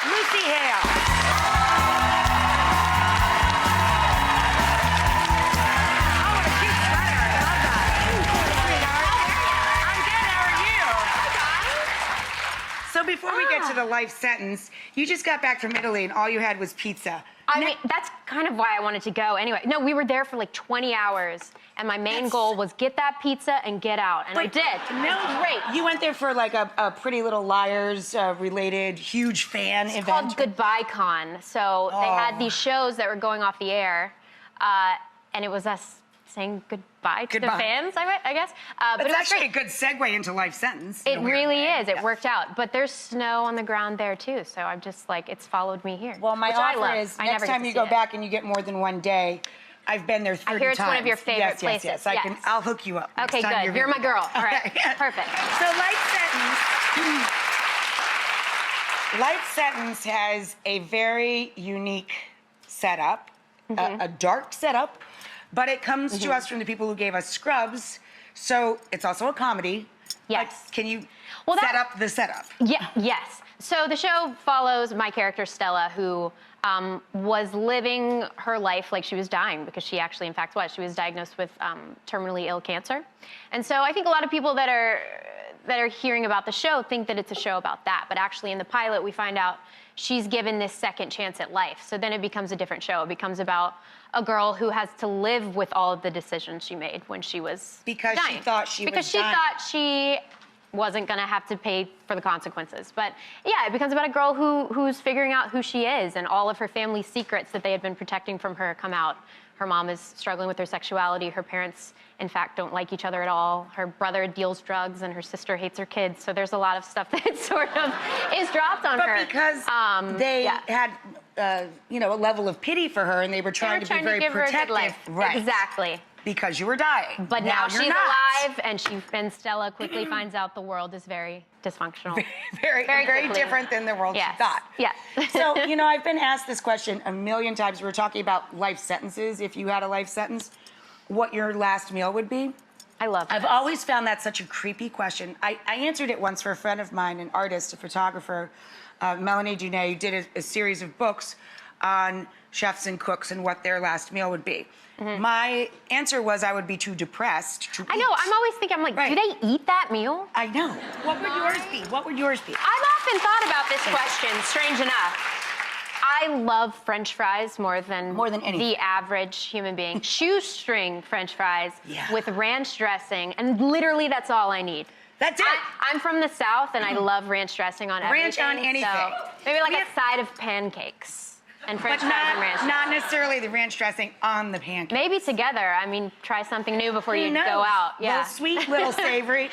Lucy Hale. Oh, what a cute sweater. I love that. I'm good. How are you? So before we get to the life sentence, you just got back from Italy and all you had was pizza. I mean, that's kind of why I wanted to go anyway. No, we were there for like 20 hours, and my main goal was get that pizza and get out, and I did. No, Great. You went there for like a Pretty Little Liars related huge fan event. It's called Goodbye Con. So they had these shows that were going off the air, and it was us saying goodbye to the fans, I guess. But it's actually a good segue into life sentence. It really is. It worked out. But there's snow on the ground there, too. So I'm just like, it's followed me here. Well, my offer is next time you go back and you get more than one day, I've been there 30 times. I hear it's one of your favorite places. Yes. I'll hook you up. Okay, good. You're my girl. All right, perfect. So life sentence has a very unique setup, a dark setup, but it comes to us from the people who gave us Scrubs. So it's also a comedy. Yes. But can you set up the setup? Yeah. Yes. So the show follows my character Stella, who was living her life like she was dying, because she actually, in fact, was. She was diagnosed with terminally ill cancer. And so I think a lot of people that are hearing about the show think that it's a show about that. But actually, in the pilot, we find out she's given this second chance at life. So then it becomes a different show. It becomes about a girl who has to live with all of the decisions she made when she was dying. She thought she because was she dying. thought she wasn't going to have to pay for the consequences. But yeah, it becomes about a girl who's figuring out who she is, and all of her family's secrets that they had been protecting from her come out. Her mom is struggling with her sexuality. Her parents, in fact, don't like each other at all. Her brother deals drugs, and her sister hates her kids. So there's a lot of stuff that sort of is dropped on her. But because they had, a level of pity for her, and they were trying to be very protective. Her a good life. Right. Exactly. Because you were dying. But now she's not. alive, and Stella quickly finds out the world is very dysfunctional. Very different than the world she thought. Yeah. So, I've been asked this question a million times. We're talking about life sentences. If you had a life sentence, what your last meal would be? I love I've always found that such a creepy question. I answered it once for a friend of mine, an artist, a photographer, Melanie Dunet, who did a series of books on chefs and cooks and what their last meal would be. My answer was I would be too depressed to eat. I know. I'm always thinking, do they eat that meal? I know. What would yours be? What would yours be? I've often thought about this question, strange enough. I love French fries more than anything. The average human being. Shoestring French fries with ranch dressing, and literally that's all I need. That's it. I'm from the South, and I love ranch dressing on everything. Ranch on anything. So maybe like a side of pancakes. And French fries and ranch dressing. Not necessarily the ranch dressing on the pancakes. Maybe together. I mean, try something new before you go out. Little sweet, little savory.